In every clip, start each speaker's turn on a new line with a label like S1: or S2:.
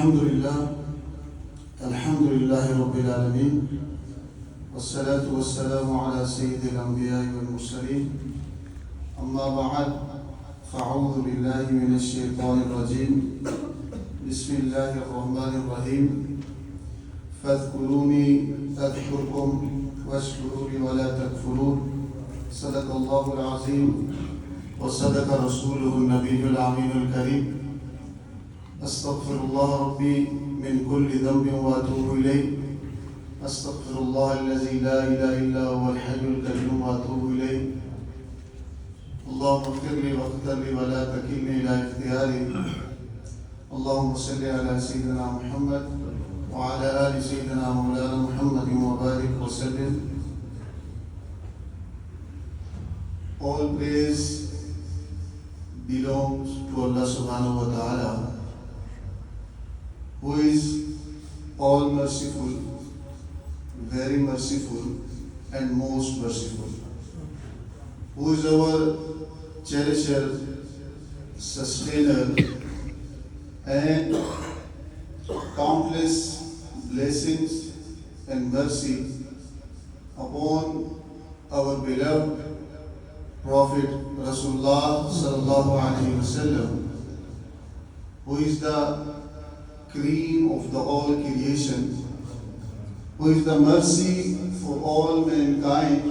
S1: الحمد لله رب العالمين والصلاة والسلام على سيد الأنبياء والمرسلين أما بعد فأعوذ بالله من الشيطان الرجيم بسم الله الرحمن الرحيم فاذكروني أذكركم واشكروا لي ولا تكفرون صدق الله العظيم وصدق رسوله النبي الأمين الكريم أستغفر الله ربي من كل ذنب وأتوب إليه أستغفر الله الذي لا إله إلا هو الحي القيوم وأتوب إليه اللهم اغفر لي واغفر لي ولا تكلني إلى اختياري اللهم صل على سيدنا محمد وعلى آل سيدنا مولانا محمد وبارك وسلم. All praise belongs to Allah subhanahu wa ta'ala, who is all merciful, very merciful and most merciful, who is our cherisher, sustainer, and countless blessings and mercy upon our beloved Prophet Rasulullah sallallahu alaihi wasallam, who is the cream of the all creation, who is the mercy for all mankind,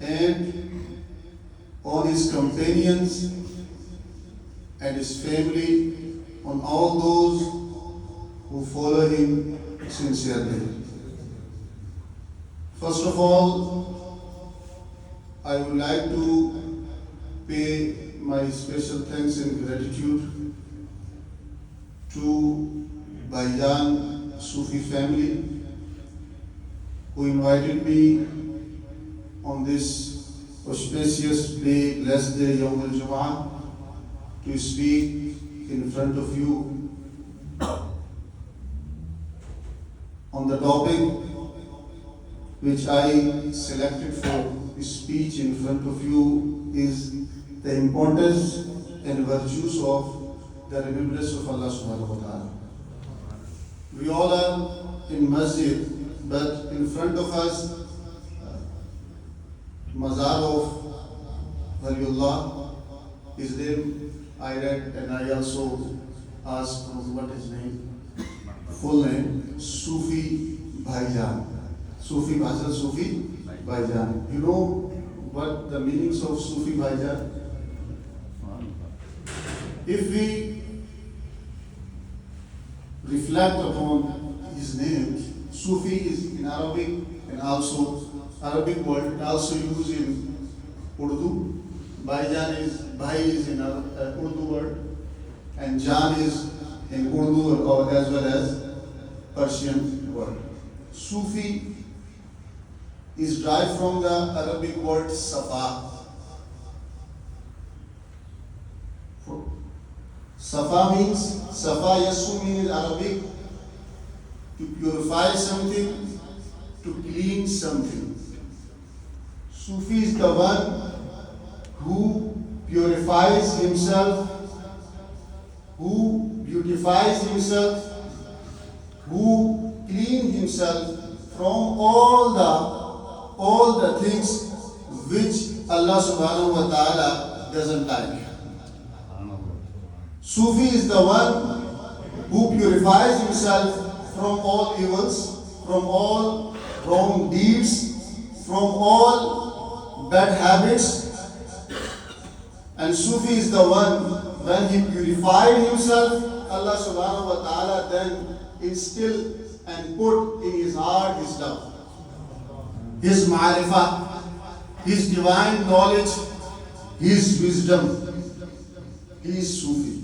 S1: and on his companions and his family, on all those who follow him sincerely. First of all, I would like to pay my special thanks and gratitude to Baijan Sufi family, who invited me on this auspicious day, blessed day, Yawm al-Jum'ah, to speak in front of you on the topic which I selected for speech in front of you is the importance and virtues of the remembrance of Allah subhanahu wa ta'ala. We all are in masjid, but in front of us, mazar of Waliullah is there. I read and I also asked what his name, full name, Sufi Bhaijan. Sufi Bhajan, Sufi Bhaijan. You know what the meanings of Sufi Bhaijan? If we reflect upon his name, Sufi is in Arabic and also Arabic word, also used in Urdu. Bhaijan is, Bhai is in Urdu word, and Jan is in Urdu or as well as Persian word. Sufi is derived from the Arabic word Safa. Safa means, Safa Yasu means in Arabic to purify something, to clean something. Sufi is the one who purifies himself, who beautifies himself, who cleans himself from all the things which Allah subhanahu wa ta'ala doesn't like. Sufi is the one who purifies himself from all evils, from all wrong deeds, from all bad habits. And Sufi is the one, when he purified himself, Allah subhanahu wa ta'ala then instilled and put in his heart his love, his ma'rifah, his divine knowledge, his wisdom. He is Sufi,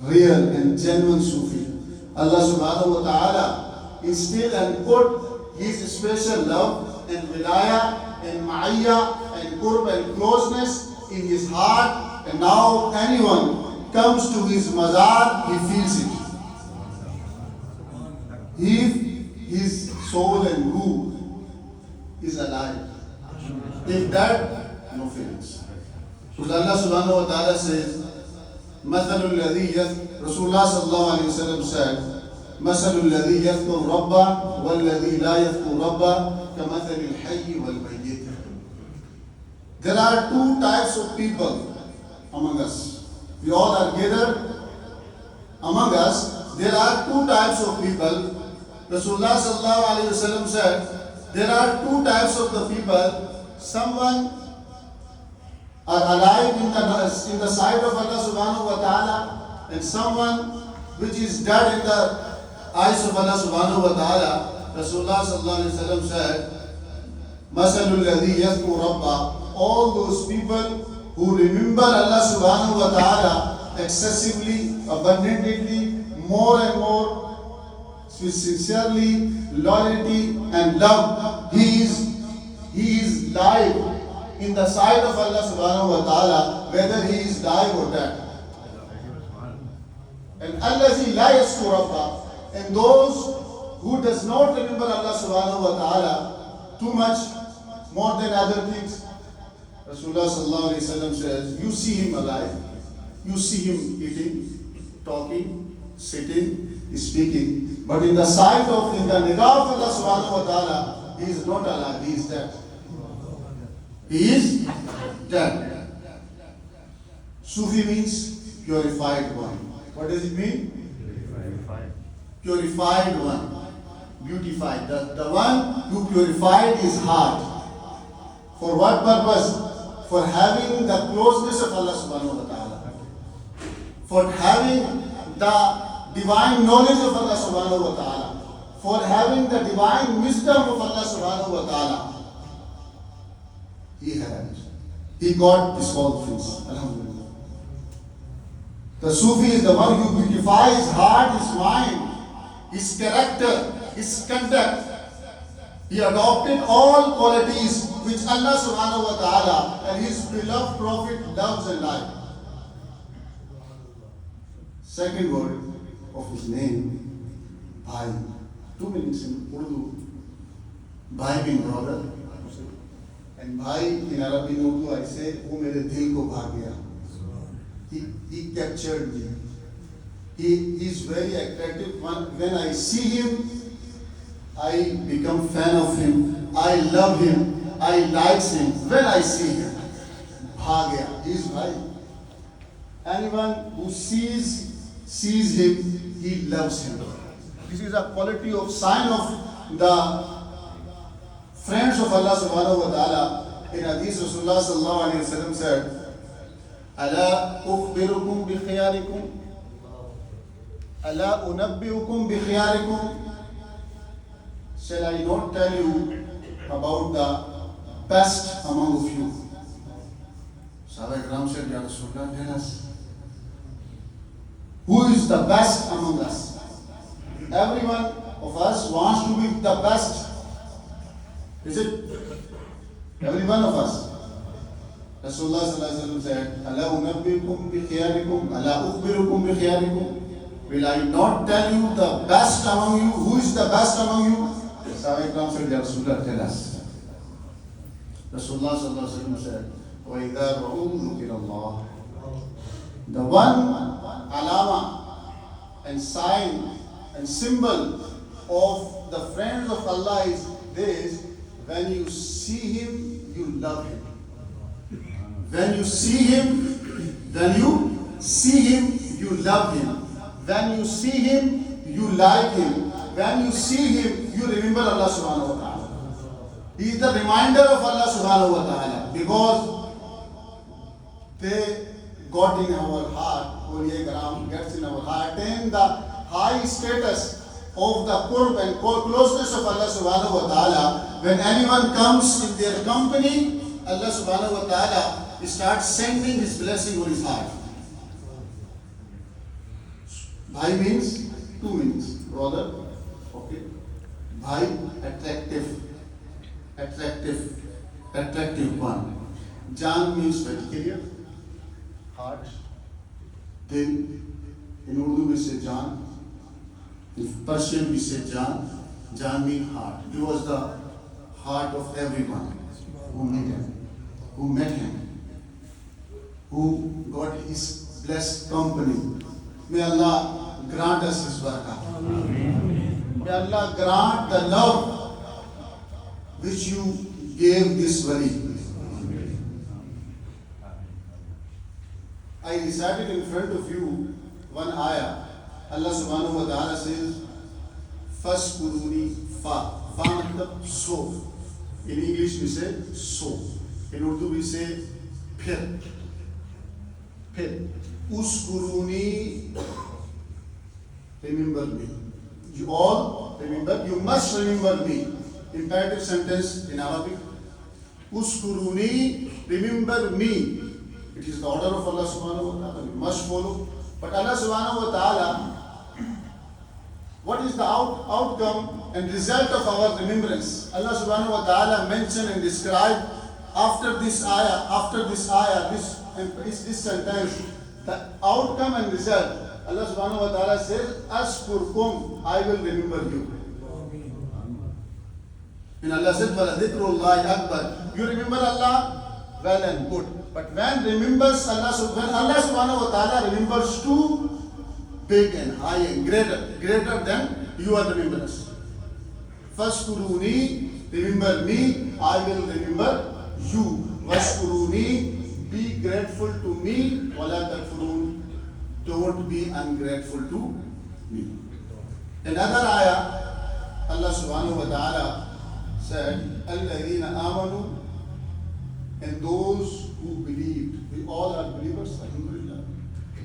S1: real and genuine Sufi. Allah subhanahu wa ta'ala instilled and put his special love and wilayah and ma'iyya and qurb and closeness in his heart, and now anyone comes to his mazar, he feels it. If his soul and ruh is alive, if that, no feelings. Because Allah subhanahu wa ta'ala says, مثل الذي Rasulullah sallallahu alayhi wa sallam said, مثل الذي يذكر ربه والذي لا يذكر ربه كمثل الحي والميت. There are two types of people among us. We all are gathered among us. There are two types of people. Rasulullah sallallahu alayhi wa sallam said, there are two types of the people. Someone are alive in the sight of Allah subhanahu wa ta'ala, and someone which is dead in the eyes of Allah subhanahu wa ta'ala. Rasulullah sallallahu alayhi wa sallam said, مَثَلُ الَّذِي يَذْكُرُ رَبَّهُ. All those people who remember Allah subhanahu wa ta'ala excessively, abundantly, more and more, with sincerely, loyalty and love, he is live in the sight of Allah subhanahu wa ta'ala, whether he is live or dead. And allazi la yasku rabba, and those who does not remember Allah subhanahu wa ta'ala too much, more than other things. Rasulullah sallallahu alayhi wa sallam says, you see him alive, you see him eating, talking, sitting, speaking, but in the sight of, in the nigah of Allah subhanahu wa ta'ala, he is not alive, he is dead. He is dead. Sufi means purified one. What does it mean? Purified one. Beautified. The one who purified his heart. For what purpose? For having the closeness of Allah subhanahu wa ta'ala. For having the divine knowledge of Allah subhanahu wa ta'ala. For having the divine wisdom of Allah subhanahu wa ta'ala. He had it. He got these all things. Alhamdulillah. The Sufi is the one who beautifies his heart, his mind, his character, his conduct. He adopted all qualities which Allah subhanahu wa ta'ala and his beloved Prophet loves and likes. Second word of his name, Bhai. 2 minutes in Urdu. Bhai means brother. And Bhai in Arabic in Urdu I say, wo mere dil ko bha gaya. He captured me. He is very attractive. When I see him, I become fan of him. I love him. I like him. When I see him, bha gaya. He is Bhai. Anyone who sees him, he loves him. This is a quality of sign of the friends of Allah subhanahu wa ta'ala. In Hadith Rasulullah sallallahu alayhi wa sallam said, ألا أخبركم بخياركم ألا أنبئكم بخياركم. Shall I not tell you about the best among you? Sahaba Ikram said, Ya Rasulullah, tell us. Who is the best among us? Everyone of us wants to be the best. Is it? Every one of us. Rasulullah sallallahu alaihi wasallam said, "Ala unabbiukum bi khiyarikum, ala ukhbirukum bi khiyarikum." Will I not tell you the best among you? Who is the best among you? Sahaba Ikram said, Ya Rasulullah, tell us. Rasulullah sallallahu alaihi wasallam said, "Wa idha ra'u dhukira Allah." The one alama and sign and symbol of the friends of Allah is this: when you see him, you love him. When you see him, you love him. When you see him, you like him. When you see him, you remember Allah subhanahu wa ta'ala. He is the reminder of Allah subhanahu wa ta'ala, because they got in our heart, Awliya Kiram gets in our heart, and the high status of the qurb and closeness of Allah subhanahu wa ta'ala. When anyone comes in their company, Allah subhanahu wa ta'ala starts sending his blessing on his heart. Bhai means 2 meanings. Brother, okay. Bhai, attractive one. Jaan means vegetarian, heart. Then in Urdu we say Jaan. In Persian we say Jaan. Jaan means heart. He was the heart of everyone who met him, who got his blessed company. May Allah grant us His barakah. May Allah grant the love which you gave this wali. I recited in front of you one ayah. Allah subhanahu wa ta'ala says, Faskuruni fa. Fa matlab so. In English we say so. In Urdu we say phir. Phir. Uskuruni, remember me. You all remember, you must remember me. Imperative sentence in Arabic. Uskuruni, remember me. It is the order of Allah subhanahu wa ta'ala. We must follow. But Allah subhanahu wa ta'ala, what is the outcome and result of our remembrance? Allah subhanahu wa ta'ala mentioned and described after this ayah, this sentence, the outcome and result. Allah subhanahu wa ta'ala says, Askurkum, I will remember you. And Allah said, Waladhikrullahi akbar. You remember Allah? Well and good. But when Allah subhanahu wa ta'ala remembers too big and high and greater than your remembrance. Faskuruni, remember me, I will remember you. Washkuruni, be grateful to me. Wala takfurun, don't be ungrateful to me. Another ayah, Allah subhanahu wa ta'ala said, Alladhina amanu, and those who believed. We all are believers, alhamdulillah.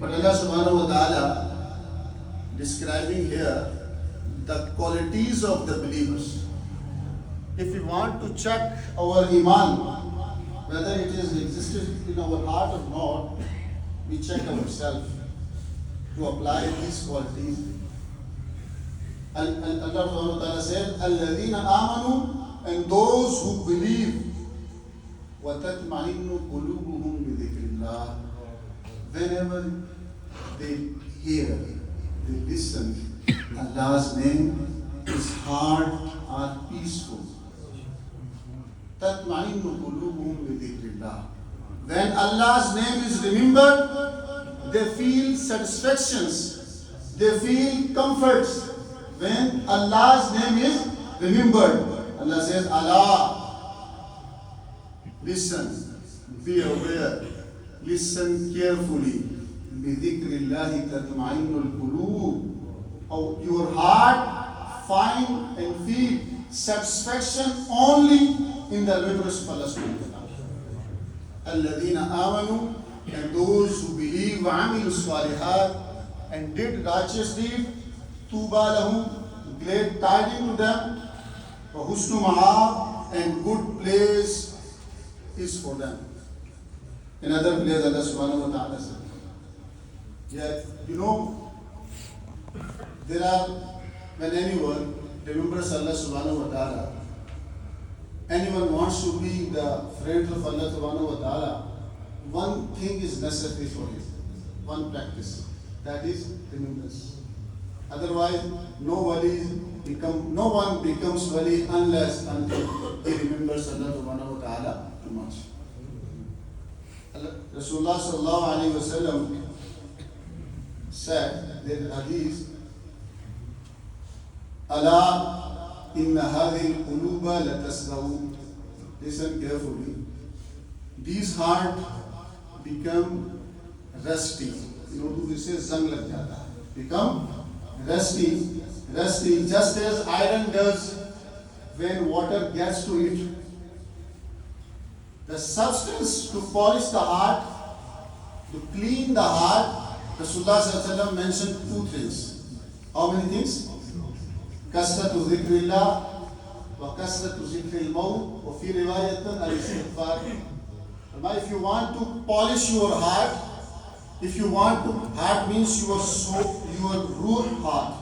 S1: But Allah subhanahu wa ta'ala describing here the qualities of the believers. If we want to check our iman, whether it is existed in our heart or not, we check ourselves to apply these qualities. Allah subhanahu wa ta'ala said, Alladhina amanu, and those who believe. وَتَطْمَئِنُّ قُلُوبُهُمْ بِذِكْرِ اللَّهِ. Whenever they hear, they listen, Allah's name, His heart are peaceful. تَطْمَئِنُّ قُلُوبُهُمْ بِذِكْرِ اللَّهِ. When Allah's name is remembered, they feel satisfactions, they feel comforts. When Allah's name is remembered, Allah says, Allah, listen, be aware, listen carefully. بِذِكْرِ اللَّهِ تَطْمَئِنُّ الْقُلُوبُ. Oh, your heart find and feel satisfaction only in the remembrance of Allah subhanahu wa ta'ala. الَّذِينَ آمَنُوا, and those who believe, وَعَمِلُوا الصَّالِحَاتِ, and did righteous deed, طُوبَى لَهُمْ, great tidings to them, وَحُسْنُ مَآبٍ, and good place is for them. In other place, Allah subhanahu wa ta'ala said, yet, there are, when anyone remembers Allah subhanahu wa ta'ala, anyone wants to be the friend of Allah subhanahu wa ta'ala, one thing is necessary for him, one practice, that is remembrance. Otherwise, no one becomes wali unless until he remembers Allah subhanahu wa ta'ala too much. Rasulullah sallallahu alayhi wa sallam said, there is hadith, Ala inna hadhihi al-quluba latasrahu. Listen carefully. These hearts become rusty. In Urdu we say zang lag jata hai. Become rusty, just as iron does when water gets to it. The substance to polish the heart, to clean the heart, Rasulullah sallallahu alaihi wasallam mentioned two things. How many things? Kasratu dhikrillah wa kasratu dhikril maut wa fi riwayatan al-istighfar. If you want to polish your heart, heart means your soul, your root heart,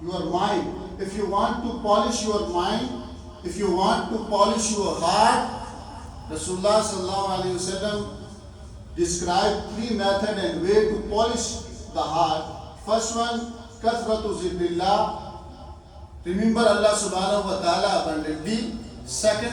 S1: your mind. If you want to polish your mind, if you want to polish your heart, Rasulullah sallallahu alaihi wasallam described three methods and way to polish the heart. First one, kathratu zikrillah, remember Allah subhanahu wa ta'ala abundantly. Second,